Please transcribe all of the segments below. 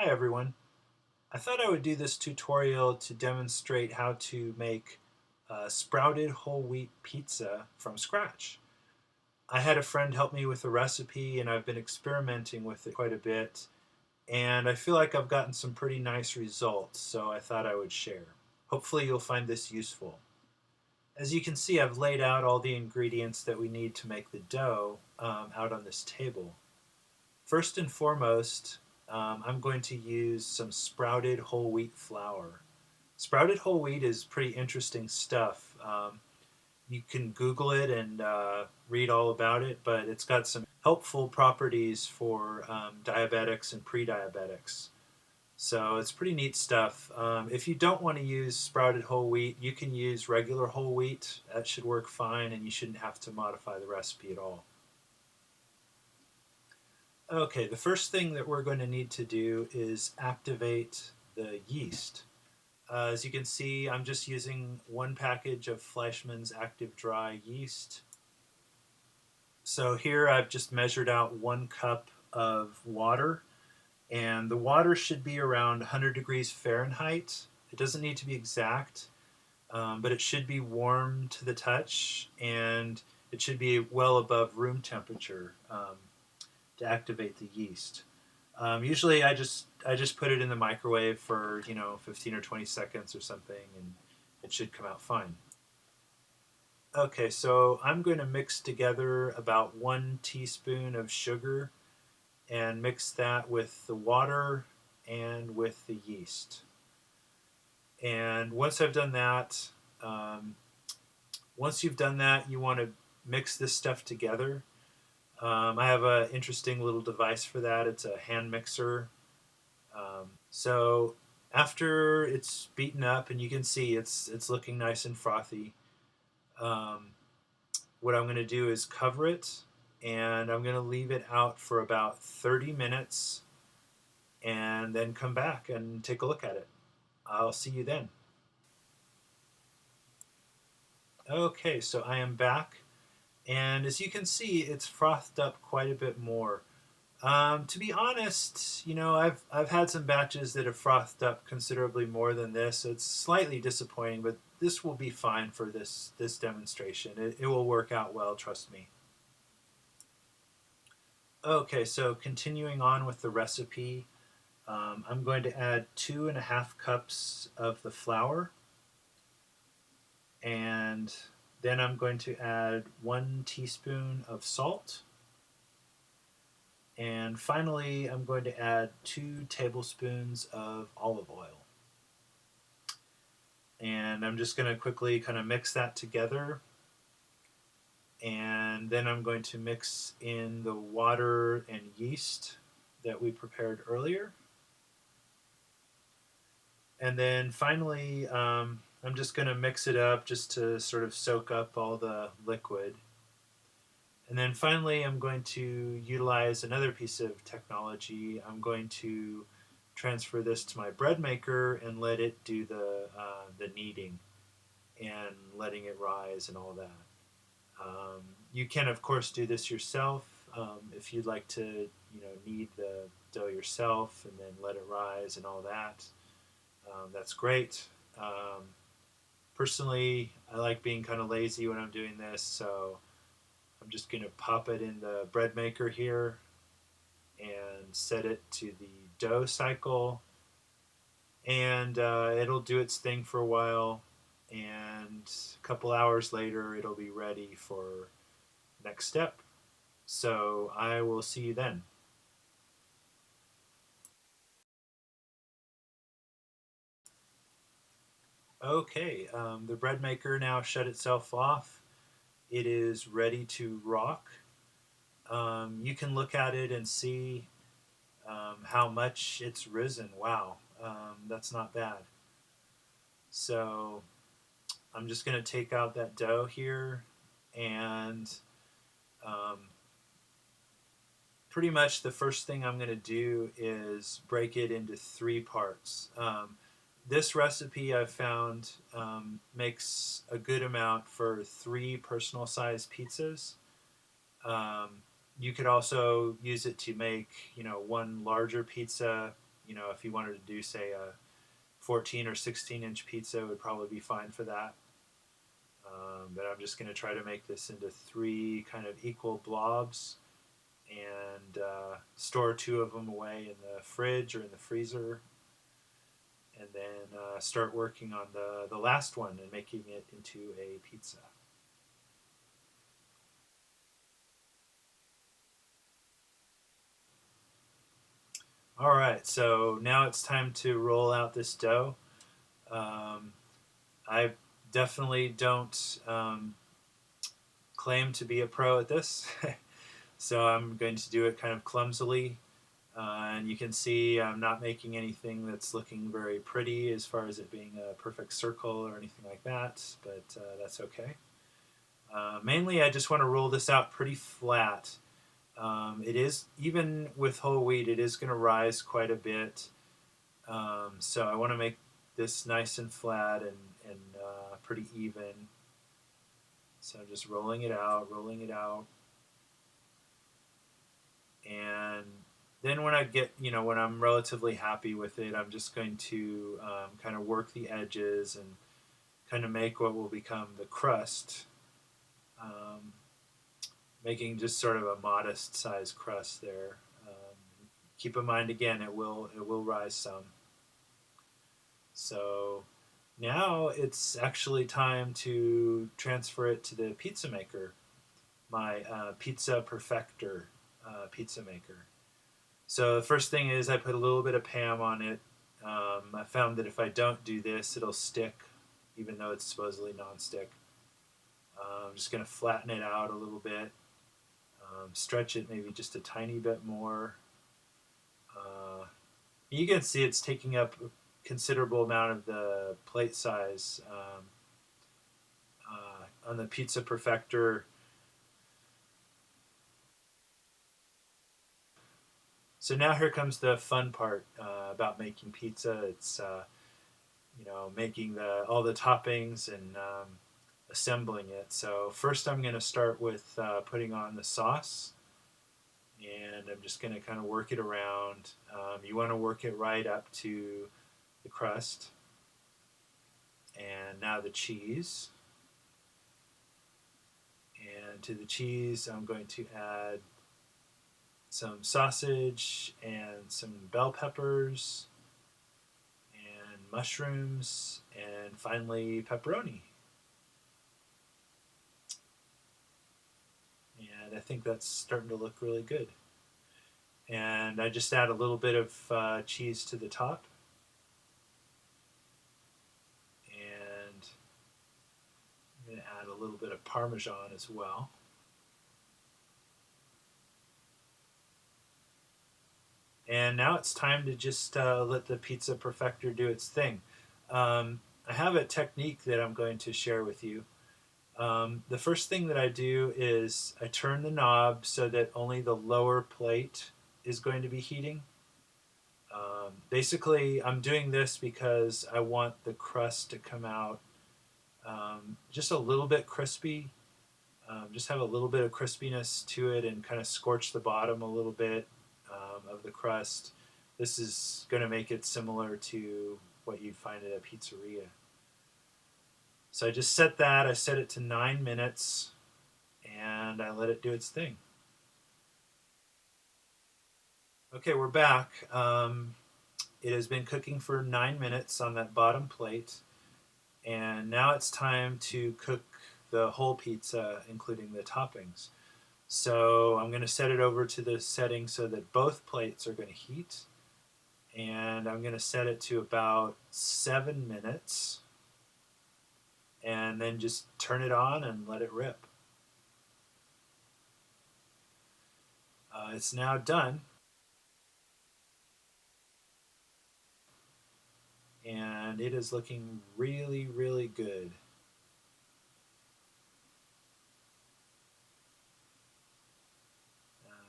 Hi everyone. I thought I would do this tutorial to demonstrate how to make sprouted whole wheat pizza from scratch. I had a friend help me with the recipe and I've been experimenting with it quite a bit, and I feel like I've gotten some pretty nice results, so I thought I would share. Hopefully you'll find this useful. As you can see, I've laid out all the ingredients that we need to make the dough out on this table. First and foremost, I'm going to use some sprouted whole wheat flour. Sprouted whole wheat is pretty interesting stuff. You can Google it and read all about it, but it's got some helpful properties for diabetics and pre-diabetics. So it's pretty neat stuff. If you don't want to use sprouted whole wheat, you can use regular whole wheat. That should work fine, and you shouldn't have to modify the recipe at all. Okay, the first thing that we're going to need to do is activate the yeast. As you can see, I'm just using one package of Fleischmann's active dry yeast. So here I've just measured out 1 cup of water, and the water should be around 100 degrees Fahrenheit. It doesn't need to be exact, but it should be warm to the touch, and it should be well above room temperature to activate the yeast. Usually, I just put it in the microwave for 15 or 20 seconds or something, and it should come out fine. Okay, so I'm going to mix together about 1 teaspoon of sugar and mix that with the water and with the yeast. And once I've done that, um, once you've done that, you want to mix this stuff together. I have an interesting little device for that. It's a hand mixer. So after it's beaten up, and you can see it's looking nice and frothy, um, what I'm going to do is cover it, and I'm going to leave it out for about 30 minutes, and then come back and take a look at it. I'll see you then. Okay, so I am back, and as you can see, it's frothed up quite a bit more. To be honest, I've had some batches that have frothed up considerably more than this, so it's slightly disappointing, but this will be fine for this demonstration. It will work out well, trust me. Okay, so continuing on with the recipe, I'm going to add 2.5 cups of the flour, and then I'm going to add 1 teaspoon of salt. And finally, I'm going to add 2 tablespoons of olive oil. And I'm just going to quickly kind of mix that together. And then I'm going to mix in the water and yeast that we prepared earlier. And then finally, I'm just going to mix it up just to sort of soak up all the liquid. And then finally, I'm going to utilize another piece of technology. I'm going to transfer this to my bread maker and let it do the kneading and letting it rise and all that. You can, of course, do this yourself if you'd like to, knead the dough yourself and then let it rise and all that. That's great. Personally, I like being kind of lazy when I'm doing this, so I'm just going to pop it in the bread maker here and set it to the dough cycle, and it'll do its thing for a while, and a couple hours later it'll be ready for next step. So I will see you then. Okay, the bread maker now shut itself off. It is ready to rock. You can look at it and see how much it's risen. Wow, that's not bad. So I'm just going to take out that dough here, and um, pretty much the first thing I'm going to do is break it into 3 parts. This recipe I've found makes a good amount for 3 personal size pizzas. Um, you could also use it to make, one larger pizza, if you wanted to do, say, a 14 or 16-inch pizza, would probably be fine for that. But I'm just going to try to make this into three kind of equal blobs and store two of them away in the fridge or in the freezer, and then start working on the last one and making it into a pizza. All right, so now it's time to roll out this dough. Um, I definitely don't claim to be a pro at this, so I'm going to do it kind of clumsily. And you can see I'm not making anything that's looking very pretty as far as it being a perfect circle or anything like that, but that's okay. Mainly, I just want to roll this out pretty flat. It is, even with whole wheat, it is going to rise quite a bit. So I want to make this nice and flat and pretty even. So I'm just rolling it out, rolling it out. And then when I get, when I'm relatively happy with it, I'm just going to kind of work the edges and kind of make what will become the crust. Um, Making just sort of a modest size crust there. Keep in mind again, it will rise some. So now it's actually time to transfer it to the pizza maker, my Pizza Perfector pizza maker. So the first thing is I put a little bit of Pam on it. I found that if I don't do this, it'll stick, even though it's supposedly non-stick. I'm just going to flatten it out a little bit, stretch it maybe just a tiny bit more. You can see it's taking up a considerable amount of the plate size on the Pizza Perfector. So now here comes the fun part about making pizza. It's making all the toppings and assembling it. So first, I'm going to start with putting on the sauce, and I'm just going to kind of work it around. You want to work it right up to the crust, and now the cheese. And to the cheese, I'm going to add some sausage and some bell peppers and mushrooms, and finally pepperoni. And I think that's starting to look really good. And I just add a little bit of cheese to the top, and I'm going to add a little bit of Parmesan as well. And now it's time to just let the Pizza Perfector do its thing. I have a technique that I'm going to share with you. The first thing that I do is I turn the knob so that only the lower plate is going to be heating. Basically, I'm doing this because I want the crust to come out just a little bit crispy. Just have a little bit of crispiness to it and kind of scorch the bottom a little bit of the crust. This is going to make it similar to what you'd find at a pizzeria. So I just set that. I set it to 9 minutes, and I let it do its thing. Okay, we're back. It has been cooking for 9 minutes on that bottom plate, and now it's time to cook the whole pizza, including the toppings. So I'm going to set it over to the setting so that both plates are going to heat, and I'm going to set it to about 7 minutes, and then just turn it on and let it rip. It's now done, and it is looking really, really good.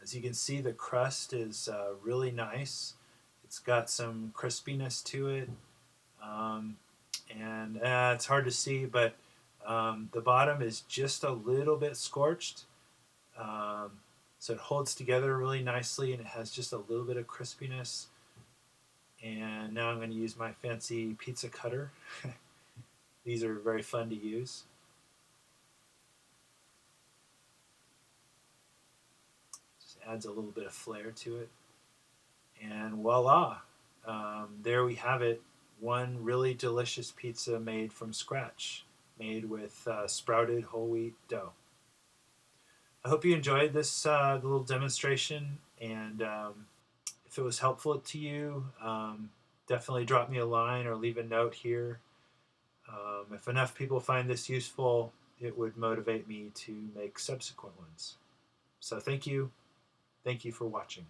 As you can see, the crust is really nice. It's got some crispiness to it, um, and it's hard to see, but the bottom is just a little bit scorched. Um, so it holds together really nicely, and it has just a little bit of crispiness. And now I'm going to use my fancy pizza cutter. These are very fun to use. Just adds a little bit of flair to it. And voila, there we have it. One really delicious pizza made from scratch, made with sprouted whole wheat dough. I hope you enjoyed this little demonstration, and if it was helpful to you, definitely drop me a line or leave a note here. If enough people find this useful, it would motivate me to make subsequent ones. So thank you. Thank you for watching.